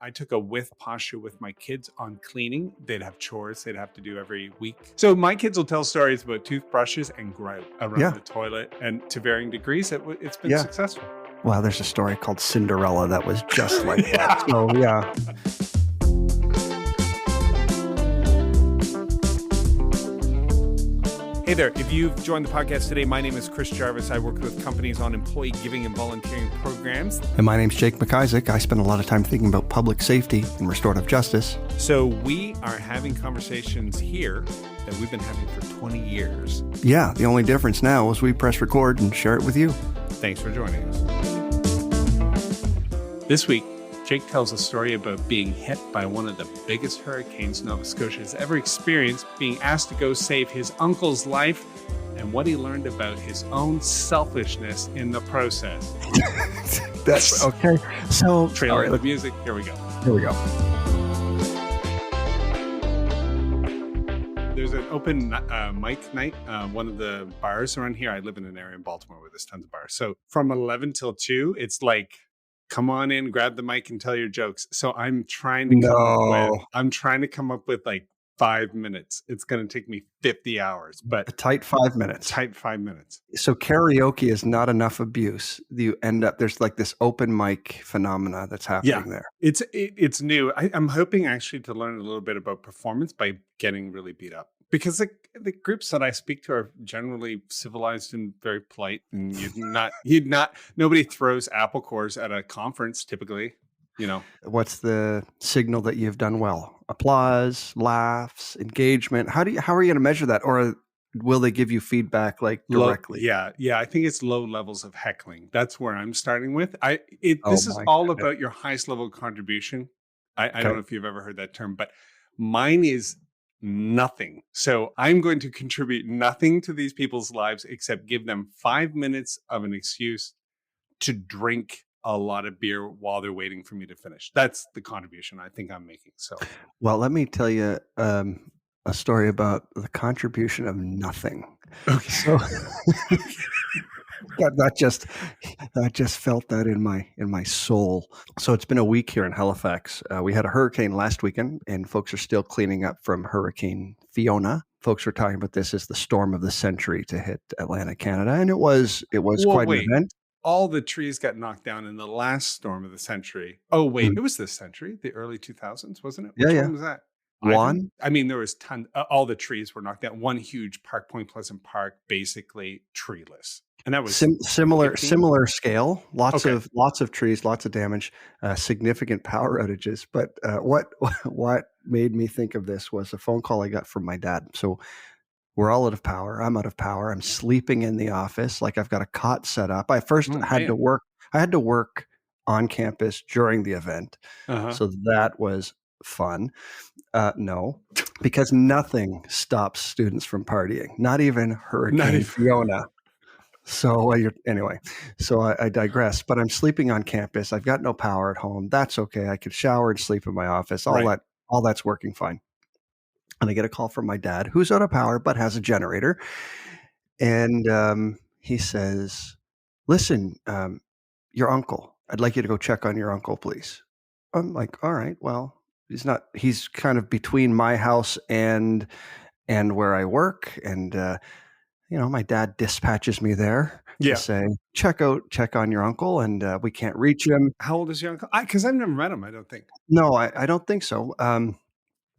I took a with posture with my kids on cleaning. They'd have chores they'd have to do every week. So my kids will tell stories about toothbrushes and grout around the toilet. And to varying degrees, it's been successful. Well, there's a story called Cinderella that was just like that. So, yeah. Hey there, if you've joined the podcast today, my name is Chris Jarvis. I work with companies on employee giving and volunteering programs. And my name's Jake McIsaac. I spend a lot of time thinking about public safety and restorative justice. So we are having conversations here that we've been having for 20 years. Yeah, the only difference now is we press record and share it with you. Thanks for joining us. This week, Jake tells a story about being hit by one of the biggest hurricanes Nova Scotia has ever experienced, being asked to go save his uncle's life, and what he learned about his own selfishness in the process. That's okay. So, trailer the music. Here we go. There's an open mic night. One of the bars around here. I live in an area in Baltimore where there's tons of bars. So from 11 till 2, it's like, come on in, grab the mic and tell your jokes. So I'm trying to come up with like 5 minutes. It's going to take me 50 hours, but a tight 5 minutes. So karaoke is not enough abuse. You end up, there's like this open mic phenomena that's happening there. It's new. I'm hoping actually to learn a little bit about performance by getting really beat up. Because the groups that I speak to are generally civilized and very polite, and nobody throws apple cores at a conference typically, you know. What's the signal that you've done well? Applause, laughs, engagement. How are you going to measure that, or will they give you feedback like directly? Yeah. I think it's low levels of heckling. That's where I'm starting with. This is all about your highest level of contribution. I don't know if you've ever heard that term, but mine is nothing. So I'm going to contribute nothing to these people's lives except give them 5 minutes of an excuse to drink a lot of beer while they're waiting for me to finish. That's the contribution I think I'm making. So, well, let me tell you a story about the contribution of nothing. Okay. So that just felt that in my soul. So it's been a week here in Halifax. We had a hurricane last weekend, and folks are still cleaning up from Hurricane Fiona. Folks were talking about this as the storm of the century to hit Atlantic Canada, and it was quite an event. All the trees got knocked down in the last storm of the century. Oh wait, It was this century, the early 2000s, wasn't it? Which one was that? One. I mean, there was all the trees were knocked down. One huge park, Point Pleasant Park, basically treeless. And that was similar scale. Lots of trees, lots of damage, significant power outages. But what made me think of this was a phone call I got from my dad. So we're all out of power. I'm out of power. I'm sleeping in the office. Like I've got a cot set up. I had to work. I had to work on campus during the event. So that was fun. No, because nothing stops students from partying. Not even Hurricane Fiona. So anyway, I digress, but I'm sleeping on campus. I've got no power at home. That's okay. I could shower and sleep in my office. All that's working fine. And I get a call from my dad, who's out of power, but has a generator. And he says, listen, your uncle, I'd like you to go check on your uncle, please. I'm like, all right, well, he's kind of between my house and where I work. And, my dad dispatches me there to say, check on your uncle, and we can't reach him. How old is your uncle? Because I've never met him, I don't think. No, I don't think so.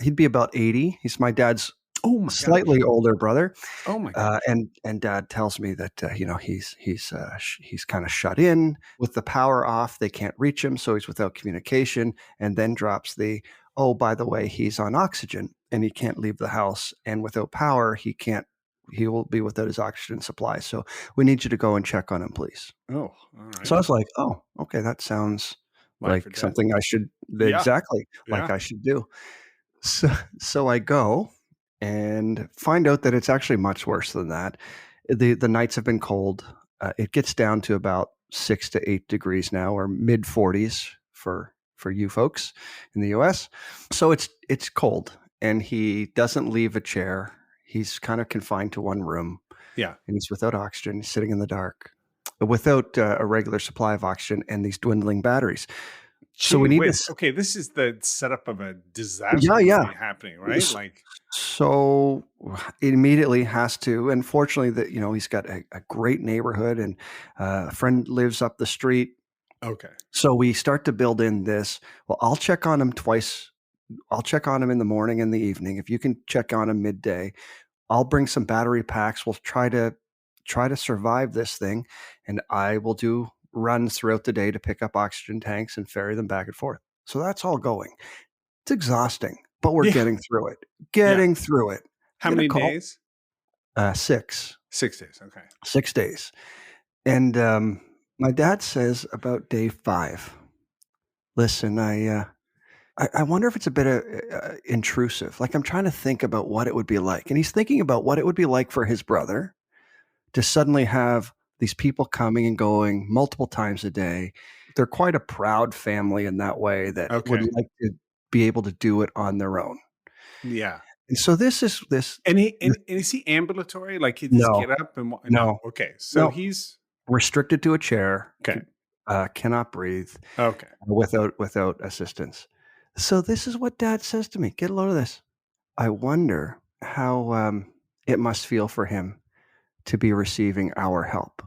He'd be about 80. He's my dad's slightly older brother. Oh my God. And dad tells me that, he's kind of shut in with the power off. They can't reach him. So he's without communication, and then drops by the way, he's on oxygen and he can't leave the house, and without power, he will be without his oxygen supply. So we need you to go and check on him, please. Oh, all right. So I was like, oh, okay. That sounds like something I should I should do. So I go and find out that it's actually much worse than that. The nights have been cold. It gets down to about 6 to 8 degrees now, or mid 40s for you folks in the US. So it's cold, and he doesn't leave a chair. He's kind of confined to one room. Yeah. And he's without oxygen. He's sitting in the dark without a regular supply of oxygen and these dwindling batteries. So Gee we need whiz. this. Okay, this is the setup of a Yeah, disaster yeah. movie happening, right? S- Like, So it immediately has to, and fortunately that, he's got a great neighborhood, and a friend lives up the street. okay. So we start to build in this. Well, I'll check on him twice. I'll check on him in the morning and the evening. If you can check on him midday, I'll bring some battery packs. We'll try to survive this thing, and I will do runs throughout the day to pick up oxygen tanks and ferry them back and forth. So that's all going. It's exhausting, but we're Yeah. getting through it. Yeah. Getting through it. How Get a many call. days? 6. 6 days. Okay. 6 days. And my dad says about day 5, listen, I wonder if it's a bit intrusive. Like, I'm trying to think about what it would be like. And he's thinking about what it would be like for his brother to suddenly have these people coming and going multiple times a day. They're quite a proud family in that way that would Okay. like to be able to do it on their own. Yeah. And so this is this. And is he ambulatory? Like he just No, get up and no. no, Okay. So no. he's Restricted to a chair. okay. Cannot breathe Okay. without assistance. So this is what Dad says to me. Get a load of this. I wonder how it must feel for him to be receiving our help.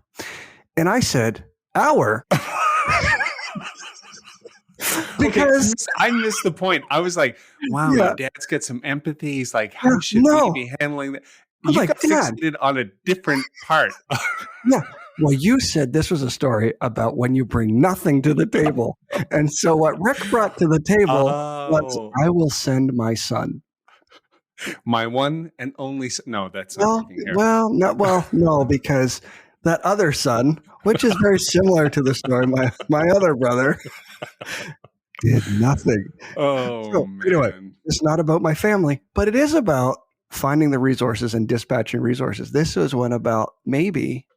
And I said, our? Okay, Because I missed the point. I was like, wow, yeah, your dad's got some empathy. He's like, yeah, how should we no. be handling that? I was You like, got Dad, fixated on a different part. yeah. Well, you said this was a story about when you bring nothing to the table. And so what Rick brought to the table was, Oh, I will send my son. my one and only son. No, that's not Well, working here. no, because that other son, which is very similar to the story, my other brother did nothing. Oh, So anyway, man. it's not about my family, but it is about finding the resources and dispatching resources. This was when about maybe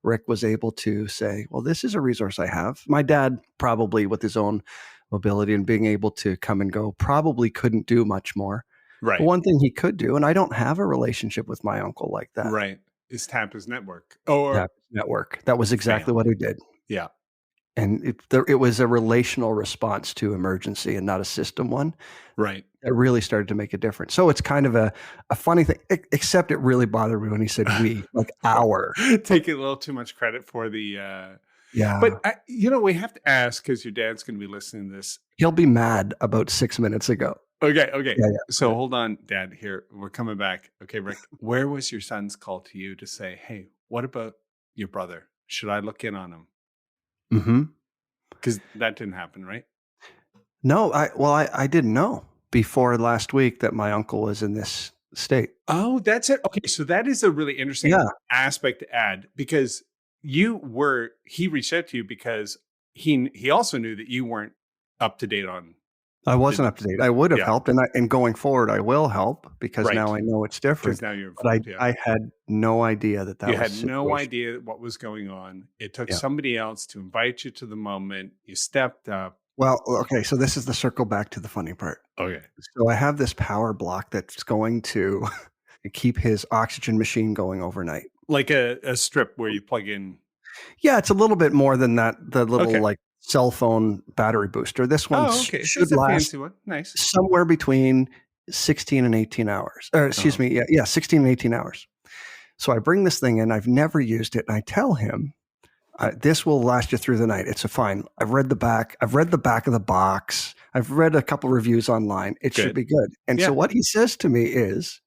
Rick was able to say, well, this is a resource I have. My dad probably with his own mobility and being able to come and go probably couldn't do much more. But Right, one thing he could do, and I don't have a relationship with my uncle like that, right. Is tap his network or that network. That was exactly what family. he did. Yeah, And it was a relational response to emergency and not a system one. right. That really started to make a difference. So it's kind of a funny thing, except it really bothered me when he said we, like our. Taking a little too much credit for the Yeah. but we have to ask because your dad's going to be listening to this. He'll be mad about 6 minutes ago. Okay. Yeah, yeah. So hold on, Dad. Here, we're coming back. Okay, Rick, where was your son's call to you to say, hey, what about your brother? Should I look in on him? Mhm. Because that didn't happen, right? No, I didn't know before last week that my uncle was in this state. Oh, that's it. Okay, so that is a really interesting Yeah. aspect to add because he reached out to you because he also knew that you weren't up to date on I the wasn't up to date. I would have yeah, helped, and going forward, I will help because right. now I know it's Because different. now you're But informed, yeah. I had no idea that You was had the no situation. idea what was going on. It took Yeah. somebody else to invite you to the moment. You stepped up. Well, okay, so this is the circle back to the funny part. Okay. So I have this power block that's going to keep his oxygen machine going overnight. Like a strip where you plug in. Yeah, it's a little bit more than that, the little, Okay. like, cell phone battery booster. This one Oh, okay. So should it's a last fancy one. Nice. somewhere between 16 and 18 hours. Or excuse Oh. me, yeah, 16 and 18 hours. So I bring this thing in. I've never used it, and I tell him, this will last you through the night. It's a fine. I've read the back of the box. I've read a couple reviews online. It should Good. be good. And Yeah. so what he says to me is,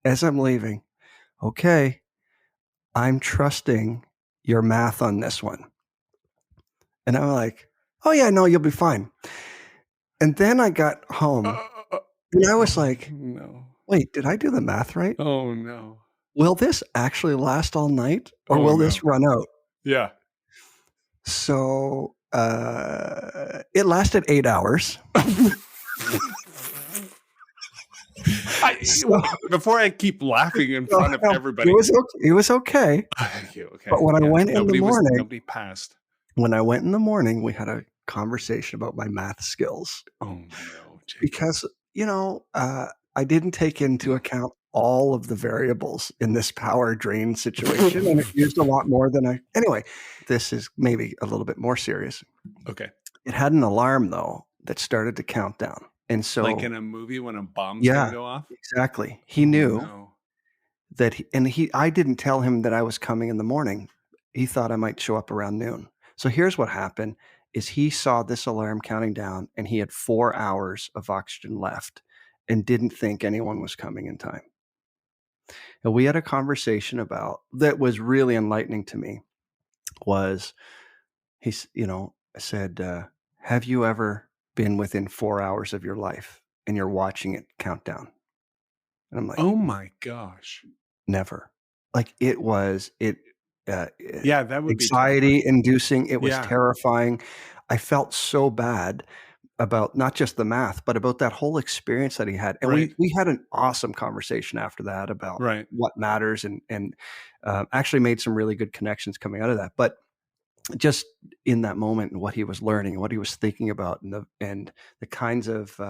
as I'm leaving, okay, I'm trusting your math on this one. And I'm like, oh yeah, no, you'll be fine. And then I got home and I was like, no. wait, did I do the math right? Oh no. Will this actually last all night or Oh, will no. this run out? Yeah. So it lasted 8 hours. Before I keep laughing in front of everybody. It was okay. Okay. But when I went in the morning, nobody passed. when I went in the morning, we had a conversation about my math skills Oh no, Jake. because, I didn't take into account all of the variables in this power drain situation, and it used a lot more than anyway, this is maybe a little bit more serious. Okay. It had an alarm though that started to count down. And Like so in a movie when a bomb's gonna yeah, go off? exactly. He Oh, knew no. that I didn't tell him that I was coming in the morning. He thought I might show up around noon. So here's what happened is he saw this alarm counting down and he had 4 hours of oxygen left and didn't think anyone was coming in time. And we had a conversation about that was really enlightening to me was I said, "Have you ever been within 4 hours of your life and you're watching it count down?" And I'm Oh like, my gosh. "Never." Like, Yeah, that would be anxiety terrifying. inducing, it was Yeah, terrifying. I felt so bad about not just the math, but about that whole experience that he had, and right, we had an awesome conversation after that about right, what matters actually made some really good connections coming out of that, but just in that moment and what he was learning, what he was thinking about, and the kinds of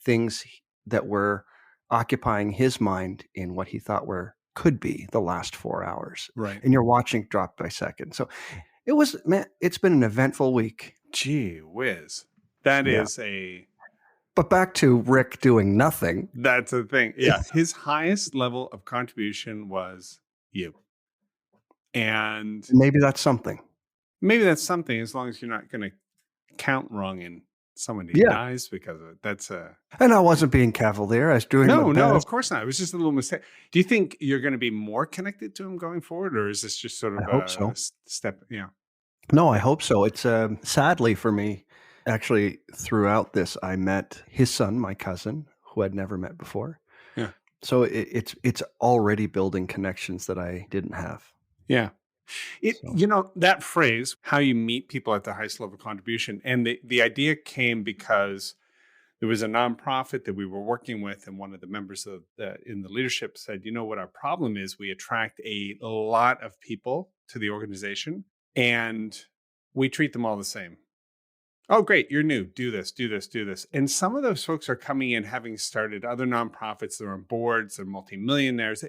things that were occupying his mind in what he thought were could be the last 4 hours, right. and you're watching drop by second. So it was, man. It's been an eventful week. Gee whiz. That Yeah, is a but back to Rick doing nothing. that's a thing. Yeah, his highest level of contribution was you. And Maybe that's something. maybe that's something as long as you're not gonna count wrong and somebody Yeah, dies because of it. That's a and I wasn't being cavalier. I was doing my no, no, of best. course not. It was just a little mistake. Do you think you're gonna be more connected to him going forward, or is this just sort I of hope a so. step? Yeah. No, I hope so. It's, sadly for me, actually, throughout this, I met his son, my cousin, who I'd never met before. Yeah. So it's already building connections that I didn't have. Yeah. So That phrase, how you meet people at the highest level of contribution, and the idea came because there was a nonprofit that we were working with, and one of the members of in the leadership said, what our problem is? We attract a lot of people to the organization, and we treat them all the same. Oh, great. You're new. Do this, do this, do this. And some of those folks are coming in having started other nonprofits. They're on boards, they're multimillionaires.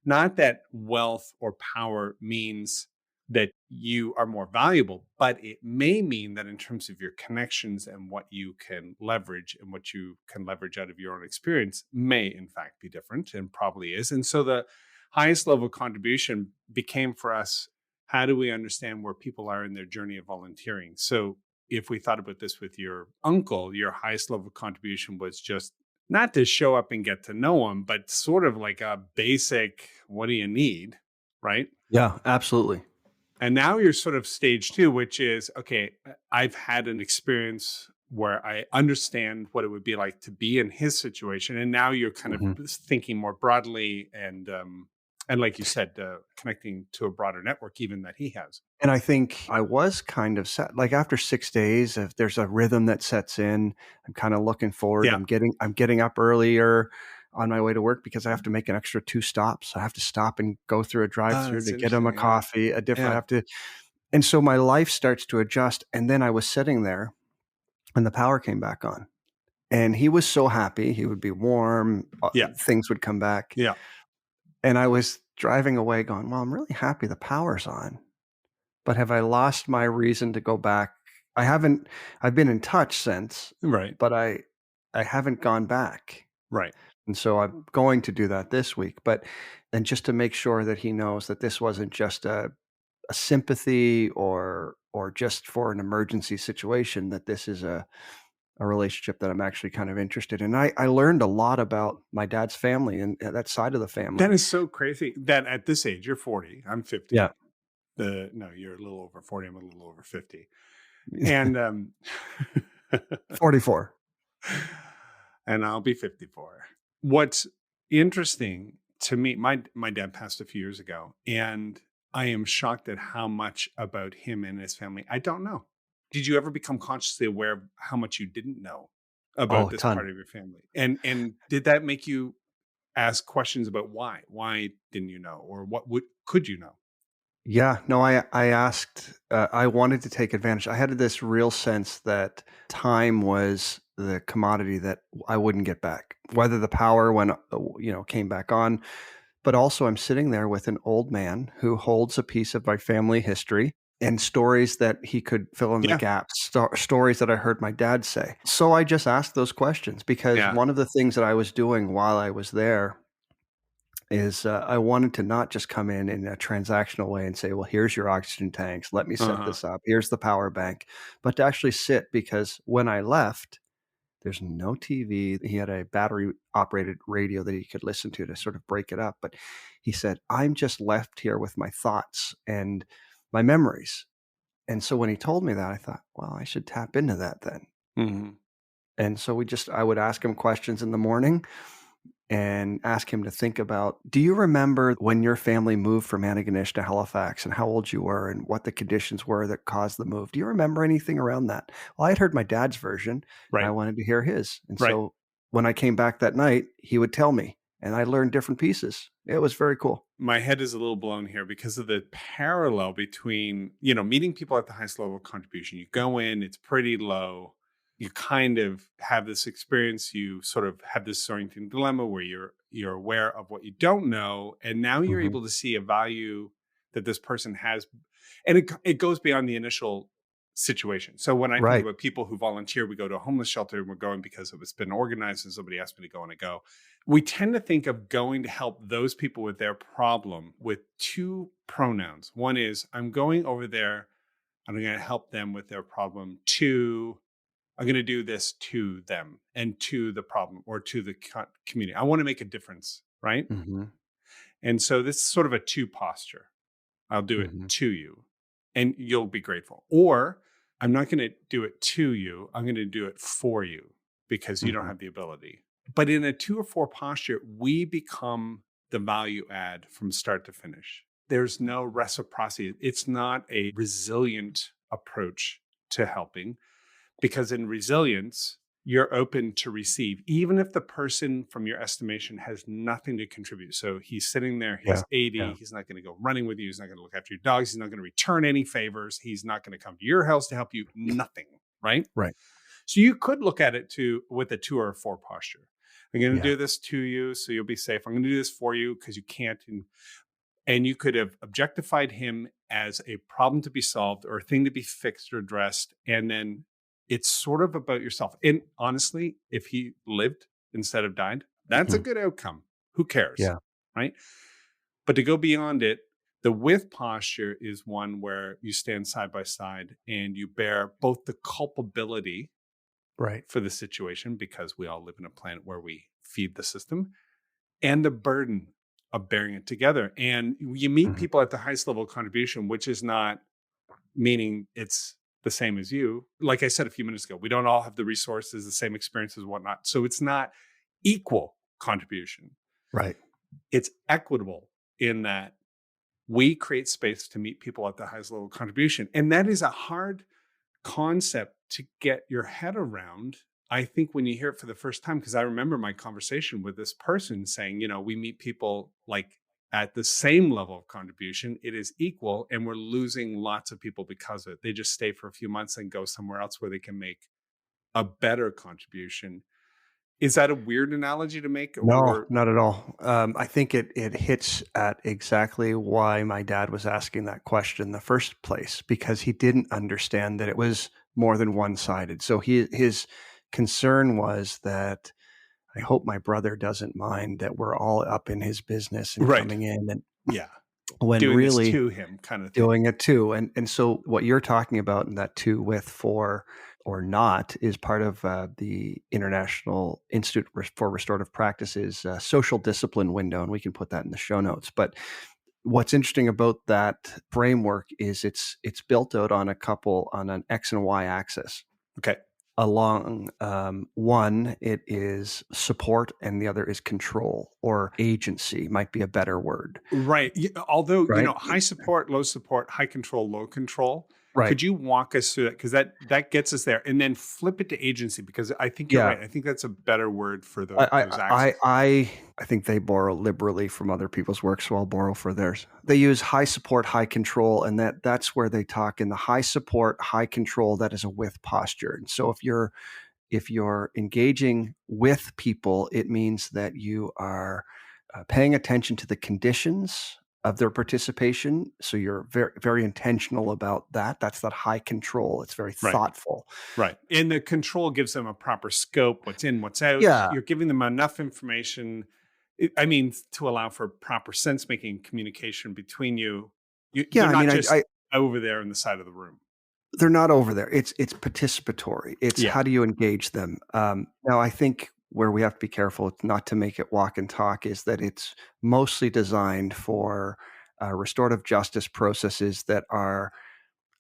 Not that wealth or power means that you are more valuable, but it may mean that in terms of your connections and what you can leverage and what you can leverage out of your own experience may in fact be different and probably is. And so the highest level of contribution became for us, how do we understand where people are in their journey of volunteering? So if we thought about this with your uncle, your highest level of contribution was just not to show up and get to know him, but sort of like a basic, what do you need? Right. yeah, absolutely. And now you're sort of stage two, which is, okay, I've had an experience where I understand what it would be like to be in his situation. And now you're kind of Mhm. thinking more broadly and like you said, connecting to a broader network even that he has. And I think I was kind of set like, after 6 days, if there's a rhythm that sets in, I'm kinda looking forward. Yeah. I'm getting up earlier on my way to work because I have to make an extra 2 stops. I have to stop and go through a Ah, drive-through that's to get him a interesting. Yeah. coffee, a different I Yeah. have to and so my life starts to adjust, and then I was sitting there, and the power came back on, and he was so happy. He would be warm, Yeah. things would come back, Yeah. and I was driving away going, "Well, I'm really happy the power's on, but have I lost my reason to go back?" I haven't I've been in touch since, Right. but I haven't gone back, Right. and so I'm going to do that this week, but and just to make sure that he knows that this wasn't just a sympathy or just for an emergency situation, that this is a relationship that I'm actually kind of interested in. I learned a lot about my dad's family and that side of the That family. is so crazy that at this age, you're 40, I'm 50. Yeah. No, you're a little over 40, I'm a little over 50. And 44. and I'll be 54. What's interesting to me, my dad passed a few years ago, and I am shocked at how much about him and his family I don't know. Did you ever become consciously aware of how much you didn't know Oh, about a this ton. part of your family? And did that make you ask questions about why? Why didn't you know? Or what would could you know? Yeah, no, I asked, I wanted to take advantage. I had this real sense that time was the commodity that I wouldn't get back, whether the power when, came back on, but also I'm sitting there with an old man who holds a piece of my family history. and stories that he could fill in the Yeah. gaps, stories that I heard my dad say. So I just asked those questions because Yeah. one of the things that I was doing while I was there is I wanted to not just come in a transactional way and say, well, here's your oxygen tanks. Let me set Uh-huh. this up. Here's the power bank. But to actually sit, because when I left, there's no TV. He had a battery operated radio that he could listen to sort of break it up. But he said, I'm just left here with my thoughts and my memories. And so when he told me that, I thought, well, I should tap into that then. Mhm. And so I would ask him questions in the morning and ask him to think about, do you remember when your family moved from Antigonish to Halifax and how old you were and what the conditions were that caused the move? Do you remember anything around that? Well, I had heard my dad's version and I Right. wanted to hear his. And Right. so when I came back that night, he would tell me and I learned different pieces. It was very cool. My head is a little blown here because of the parallel between, meeting people at the highest level of contribution. You go in, it's pretty low. You kind of have this experience. You sort of have this disorienting dilemma where you're aware of what you don't know, and now you're Hmm. able to see a value that this person has, and it goes beyond the initial situation. So when I think Right. about people who volunteer, we go to a homeless shelter and we're going because it's been organized and somebody asked me to go and I go. We tend to think of going to help those people with their problem with two pronouns. One is, I'm going over there and I'm going to help them with their problem. Two, I'm going to do this to them and to the problem or to the community. I want to make a difference, right? Hmm. And so this is sort of a two posture. I'll do it Hmm. to you and you'll be grateful. Or I'm not going to do it to you. I'm going to do it for you because you don't Hmm. have the ability. But in a 2 or 4 posture, we become the value add from start to finish. There's no reciprocity. It's not a resilient approach to helping because in resilience, you're open to receive, even if the person from your estimation has nothing to contribute. So he's sitting there, Yeah. he's 80, Yeah. he's not going to go running with you, he's not going to look after your dogs, he's not going to return any favors, he's not going to come to your house to help you, nothing, right? Right. So you could look at it with a 2 or 4 posture. I'm going to Yeah. do this to you so you'll be safe. I'm going to do this for you because you can't. And you could have objectified him as a problem to be solved or a thing to be fixed or addressed. And then it's sort of about yourself. And honestly, if he lived instead of died, that's a Mhm. good outcome. Who cares? Yeah. Right. But to go beyond it, the with posture is one where you stand side by side and you bear both the culpability Right. for the situation because we all live in a planet where we feed the system and the burden of bearing it together. And you meet Mhm. people at the highest level of contribution, which is not meaning it's the same as you. Like I said a few minutes ago, we don't all have the resources, the same experiences, whatnot. So it's not equal contribution. Right. It's equitable in that we create space to meet people at the highest level of contribution. And that is a hard concept to get your head around. I think when you hear it for the first time, because I remember my conversation with this person saying, we meet people like at the same level of contribution, it is equal, and we're losing lots of people because of it. They just stay for a few months and go somewhere else where they can make a better contribution. Is that a weird analogy to make? No, Or not at all. I think it hits at exactly why my dad was asking that question in the first place, because he didn't understand that it was more than one-sided. So his concern was that I hope my brother doesn't mind that we're all up in his business and right. coming in, and Yeah. when Doing this really to him kind of thing. doing it too. And so what you're talking about in that to, with, for, or not is part of the International Institute for Restorative Practices social discipline window, and we can put that in the show notes. But what's interesting about that framework is it's built out on on an X and Y axis. Okay. Along one, it is support, and the other is control or agency, might be a better word, Right. Although, right? high support, low support, high control, low control. Right. Could you walk us through that? Because that gets us there, and then flip it to agency. Because I think you're Yeah. right. I think that's a better word for I those I I axes. I I think they borrow liberally from other people's work, so I'll borrow for theirs. They use high support, high control, and that's where they talk in the high support, high control. That is a with posture. And so if you're engaging with people, it means that you are paying attention to the conditions of their participation. So you're very, very intentional about that. That's that high control. It's very Right. thoughtful. Right. And the control gives them a proper scope, what's in, what's out. Yeah. You're giving them enough information. I mean, to allow for proper sense making communication between you. Yeah. They're I not mean, just over there in the side of the room. they're not over there. It's participatory. It's Yeah. how do you engage them? Now, I think where we have to be careful not to make it walk and talk is that it's mostly designed for restorative justice processes that are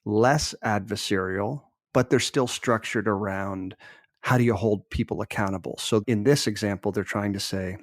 less adversarial, but they're still structured around how do you hold people accountable. So in this example, they're trying to say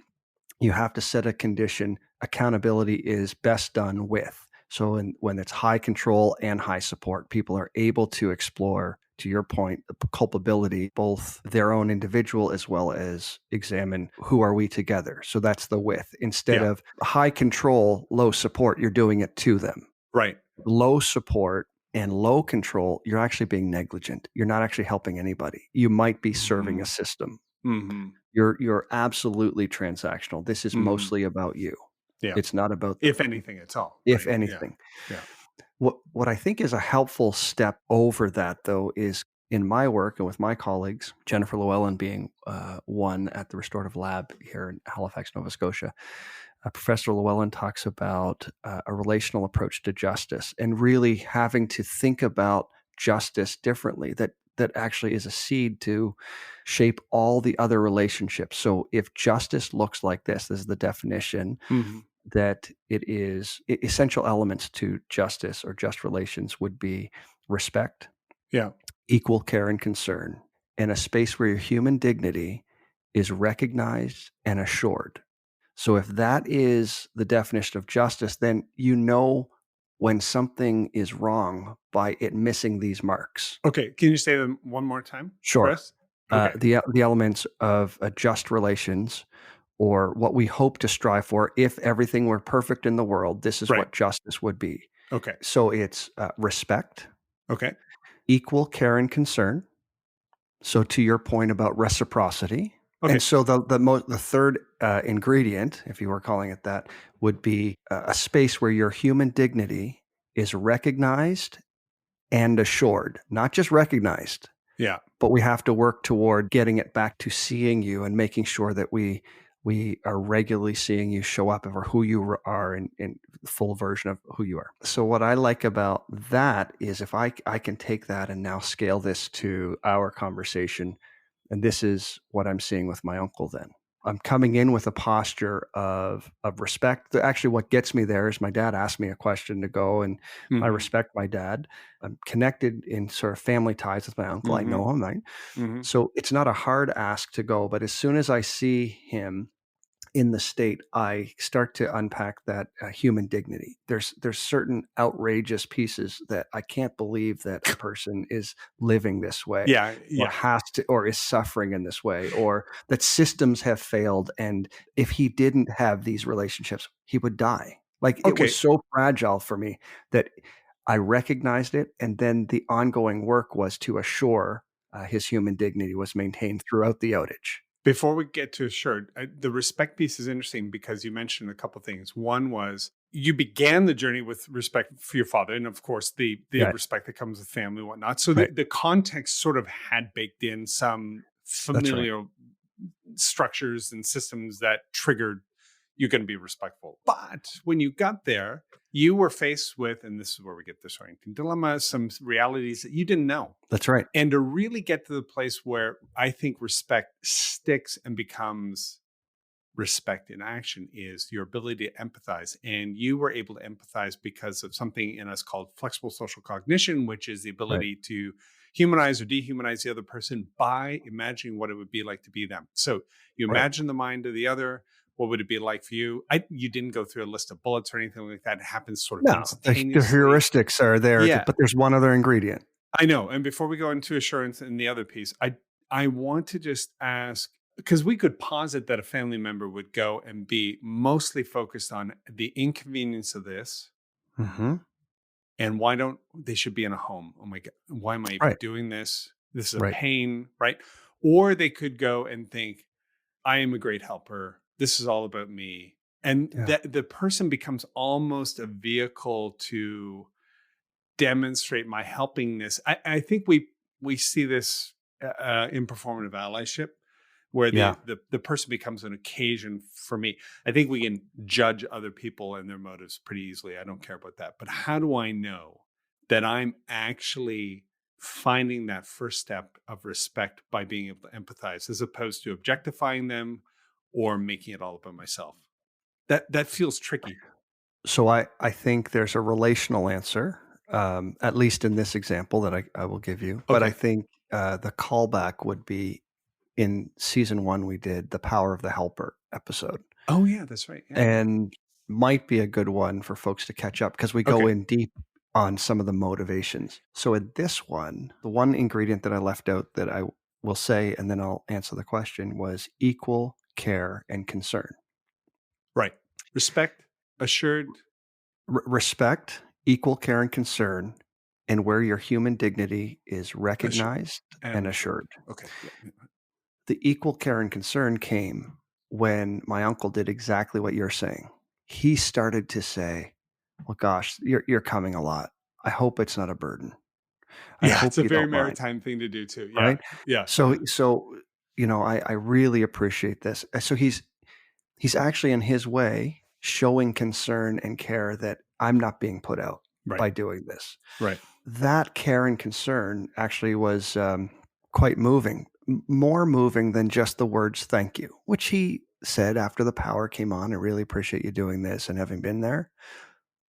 you have to set a condition. Accountability is best done with. So when it's high control and high support, people are able to explore, to your point, the culpability, both their own individual as well as examine who are we together. So that's the with. Instead Yeah. of high control, low support, you're doing it to them. Right. Low support and low control, you're actually being negligent. You're not actually helping anybody. You might be serving a system. Mm-hmm. You're absolutely transactional. This is Mm-hmm. mostly about you. Yeah. It's not about If anything, it's all. if Right. Yeah. anything. Yeah. What I think is a helpful step over that, though, is in my work and with my colleagues, Jennifer Llewellyn being one at the Restorative Lab here in Halifax, Nova Scotia. Professor Llewellyn talks about a relational approach to justice and really having to think about justice differently. That actually is a seed to shape all the other relationships. So if justice looks like this is the definition, Mm-hmm. that it is essential elements to justice or just relations would be respect, Yeah. equal care and concern, and a space where your human dignity is recognized and assured. So if that is the definition of justice, then you know when something is wrong by it missing these marks. Okay. Can you say them one more time for Sure. us? Okay. The elements of just relations, or what we hope to strive for. If everything were perfect in the world, this is Right. what justice would be. Okay. So it's respect, Okay. equal care and concern. So to your point about reciprocity, Okay. and so the third ingredient, if you were calling it that, would be a space where your human dignity is recognized and assured, not just recognized, Yeah. but we have to work toward getting it back to seeing you and making sure that we are regularly seeing you show up for who you are in the full version of who you are. So what I like about that is if I can take that and now scale this to our conversation, and this is what I'm seeing with my uncle then. I'm coming in with a posture of respect. Actually, what gets me there is my dad asked me a question to go, and Mm-hmm. I respect my dad. I'm connected in sort of family ties with my uncle. Mm-hmm. I know him, right? Mm-hmm. So it's not a hard ask to go, but as soon as I see him in the state, I start to unpack that human dignity. There's certain outrageous pieces that I can't believe that a person is living this way, Yeah. or Yeah. has to, or is suffering in this way, or that systems have failed. And if he didn't have these relationships, he would die. Like it was Okay. so fragile for me that I recognized it, and then the ongoing work was to assure his human dignity was maintained throughout the outage. Before we get to assured, the respect piece is interesting because you mentioned a couple things. One was you began the journey with respect for your father, and of course the Right. respect that comes with family and whatnot. So Right. the context sort of had baked in some That's right. familiar structures and systems that triggered you're going to be respectful. But when you got there, you were faced with, and this is where we get this disorienting dilemma, some realities that you didn't know. That's right. And to really get to the place where I think respect sticks and becomes respect in action is your ability to empathize. And you were able to empathize because of something in us called flexible social cognition, which is the ability to humanize or dehumanize the other person by imagining what it would be like to be them. So you imagine the mind of the other. What would it be like for you? You didn't go through a list of bullets or anything like that. It happens sort of No, the instantaneously. heuristics are there, Yeah. but there's one other ingredient. I know. And before we go into assurance and the other piece, I want to just ask, because we could posit that a family member would go and be mostly focused on the inconvenience of this Mm-hmm. and why don't they should be in a home. Oh my God, why am I even doing this? This is a pain, right? Or they could go and think, I am a great helper. This is all about me. And Yeah. that the person becomes almost a vehicle to demonstrate my helpingness. I think we see this in performative allyship, where Yeah. the person becomes an occasion for me. I think we can judge other people and their motives pretty easily. I don't care about that. But how do I know that I'm actually finding that first step of respect by being able to empathize, as opposed to objectifying them or making it all about myself? That feels tricky. So I think there's a relational answer, at least in this example that I will give you. But I Okay. think the callback would be in season one, we did the Power of the Helper episode, Oh yeah, that's right. Yeah. and might be a good one for folks to catch up because we go Okay. in deep on some of the motivations. So in this one, the one ingredient that I left out that I will say, and then I'll answer the question, was equal care and concern. Right. Respect, assured, Respect, equal care and concern, and where your human dignity is assured, recognized and and assured. assured. Okay. Yeah. Yeah. The equal care and concern came when my uncle did exactly what you're saying. He started to say, "Well, gosh, you're coming a lot. I hope it's not a burden. I Yeah, it's hope a you very don't mind." maritime thing to do too. Yeah. Right? Yeah. So, I really appreciate this. So he's actually in his way showing concern and care that I'm not being put out Right. by doing this. Right. That care and concern actually was, quite moving, more moving than just the words "thank you," which he said after the power came on. "I really appreciate you doing this and having been there."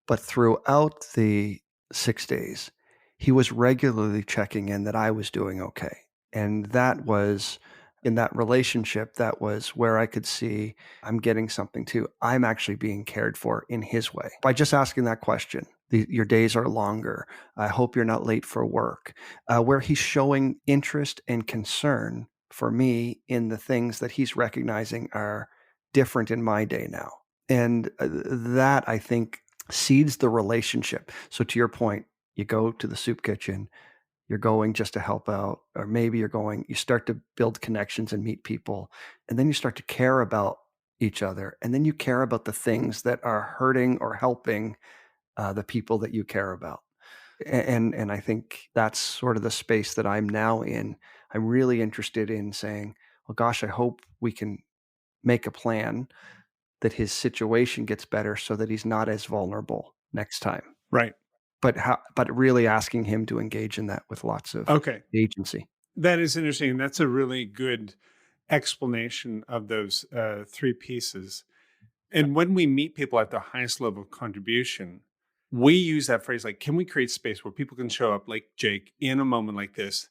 But throughout the 6 days, he was regularly checking in that I was doing okay, and that was in that relationship, that was where I could see I'm getting something too. I'm actually being cared for in his way by just asking that question. Your days are longer. I hope you're not late for work. Where he's showing interest and concern for me in the things that he's recognizing are different in my day now. And that I think seeds the relationship. So to your point, you go to the soup kitchen, you're going just to help out, or maybe you start to build connections and meet people, and then you start to care about each other, and then you care about the things that are hurting or helping the people that you care about. And I think that's sort of the space that I'm now in. I'm really interested in saying, well, gosh, I hope we can make a plan that his situation gets better so that he's not as vulnerable next time. Right. But really asking him to engage in that with lots of Okay. agency. That is interesting. That's a really good explanation of those three pieces. And when we meet people at their highest level of contribution, we use that phrase like, can we create space where people can show up like Jake in a moment like this?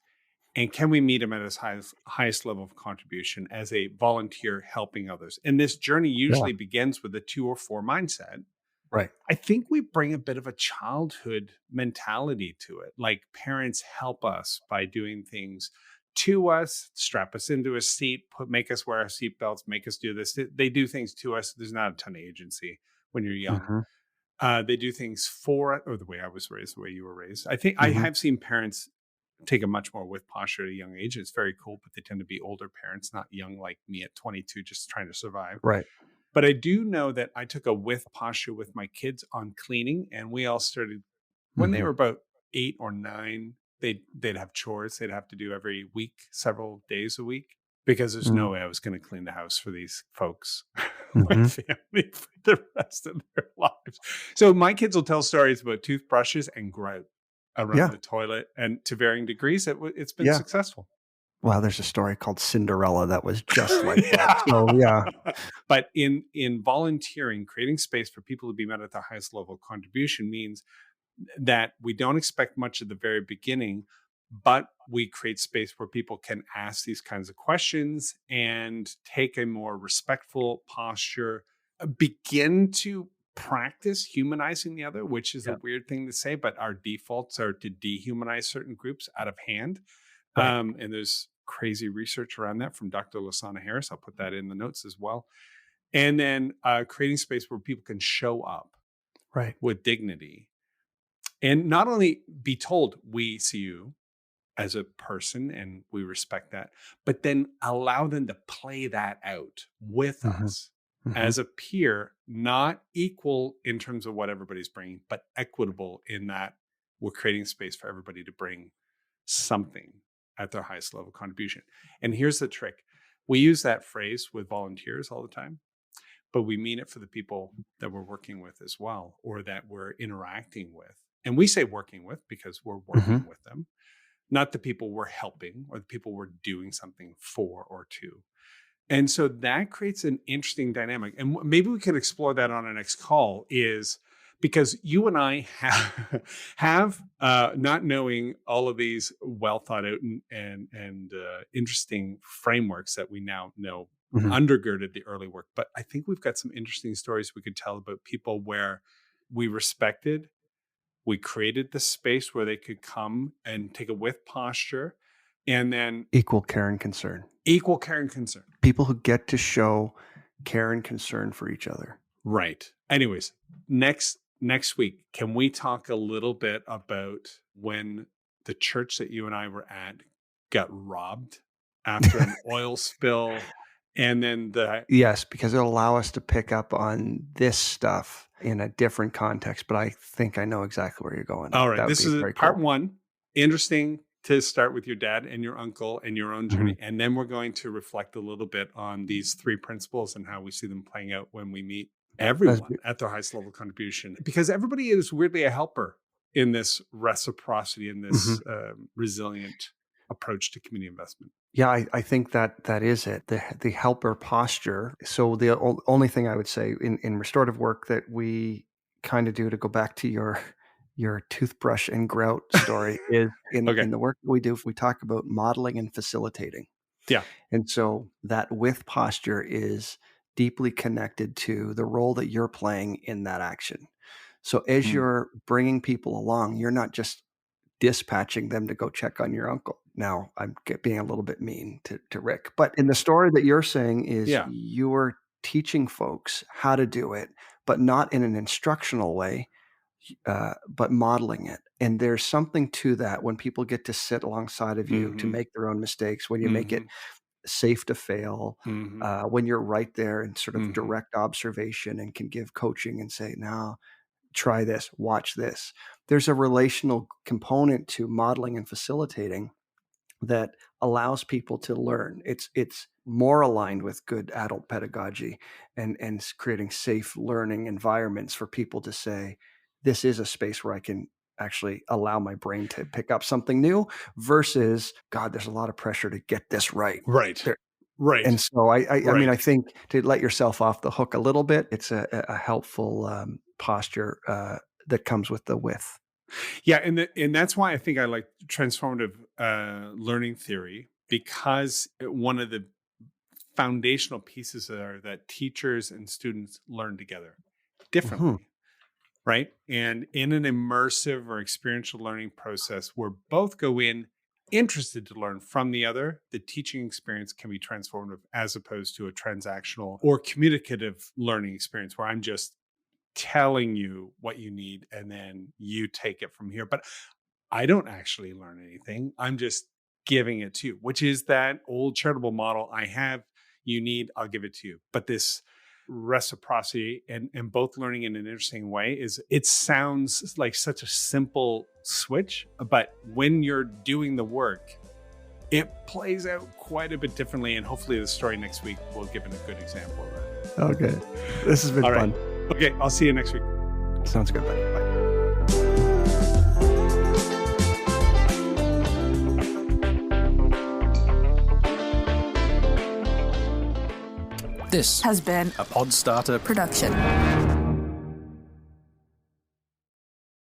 And can we meet him at his highest level of contribution as a volunteer helping others? And this journey Yeah. usually begins with a 2 or 4 mindset. Right. I think we bring a bit of a childhood mentality to it. Like parents help us by doing things to us, strap us into a seat, make us wear our seatbelts, make us do this. They do things to us. There's not a ton of agency when you're young. Mhm. They do things for, or the way I was raised, the way you were raised. I think I Mhm. have seen parents take a much more with posture at a young age. It's very cool, but they tend to be older parents, not young like me at 22, just trying to survive. Right. But I do know that I took a with posture with my kids on cleaning, and we all started when they Mhm. were about 8 or 9. They'd have chores they'd have to do every week, several days a week, because there's Mhm. no way I was going to clean the house for these folks, my Mhm. family, for the rest of their lives. So my kids will tell stories about toothbrushes and grout around Yeah. the toilet, and to varying degrees, it's been Yeah. successful. Well, there's a story called Cinderella that was just like that. Yeah. So, yeah. But in volunteering, creating space for people to be met at the highest level of contribution means that we don't expect much at the very beginning, but we create space where people can ask these kinds of questions and take a more respectful posture, begin to practice humanizing the other, which is a Yeah. weird thing to say, but our defaults are to dehumanize certain groups out of hand. Right. And there's crazy research around that from Dr. Lasana Harris. I'll put that in the notes as well. And then creating space where people can show up Right. with dignity and not only be told, we see you as a person and we respect that, but then allow them to play that out with Mhm. us. as a peer, not equal in terms of what everybody's bringing, but equitable in that we're creating space for everybody to bring something at their highest level contribution. And here's the trick. We use that phrase with volunteers all the time, but we mean it for the people that we're working with as well, or that we're interacting with. And we say working with because we're working with them, not the people we're helping or the people we're doing something for or to. And so that creates an interesting dynamic. And maybe we could explore that on our next call, is because you and I have not knowing all of these well thought out and interesting frameworks that we now know undergirded the early work. But I think we've got some interesting stories we could tell about people where we respected, we created the space where they could come and take a with posture, and then equal care and concern. Equal care and concern. People who get to show care and concern for each other. Right. Anyways, next week, can we talk a little bit about when the church that you and I were at got robbed after an oil spill? And then yes, because it'll allow us to pick up on this stuff in a different context. But I think I know exactly where you're going. All right. This is part one. Interesting to start with your dad and your uncle and your own journey. And then we're going to reflect a little bit on these three principles and how we see them playing out when we meet everyone at their highest level contribution. Because everybody is weirdly a helper in this reciprocity, in this resilient approach to community investment. Yeah, I think that is it, the helper posture. So the only thing I would say in restorative work that we kind of do, to go back to your toothbrush and grout story, is in the work that we do, we talk about modeling and facilitating. Yeah. And so that with posture is deeply connected to the role that you're playing in that action. So as you're bringing people along, you're not just dispatching them to go check on your uncle. Now, I'm being a little bit mean to Rick, but in the story that you're saying is you're teaching folks how to do it, but not in an instructional way, but modeling it. And there's something to that when people get to sit alongside of you to make their own mistakes, when you make it safe to fail, when you're right there in sort of direct observation and can give coaching and say, now try this, watch this. There's a relational component to modeling and facilitating that allows people to learn. It's more aligned with good adult pedagogy and creating safe learning environments for people to say, this is a space where I can actually allow my brain to pick up something new, versus, God, there's a lot of pressure to get this right. Right. Right. And so I mean, I think to let yourself off the hook a little bit, it's a helpful posture that comes with the with. Yeah. And that's why I think I like transformative learning theory, because one of the foundational pieces are that teachers and students learn together differently. Right. And in an immersive or experiential learning process where both go in interested to learn from the other, the teaching experience can be transformative, as opposed to a transactional or communicative learning experience where I'm just telling you what you need and then you take it from here. But I don't actually learn anything. I'm just giving it to you, which is that old charitable model. I have, you need, I'll give it to you. But this reciprocity and both learning in an interesting way it sounds like such a simple switch, but when you're doing the work, it plays out quite a bit differently. And hopefully the story next week will give a good example of that. Okay. This has been fun. Right. Okay. I'll see you next week. Sounds good, buddy. Bye. This has been a Podstarter production.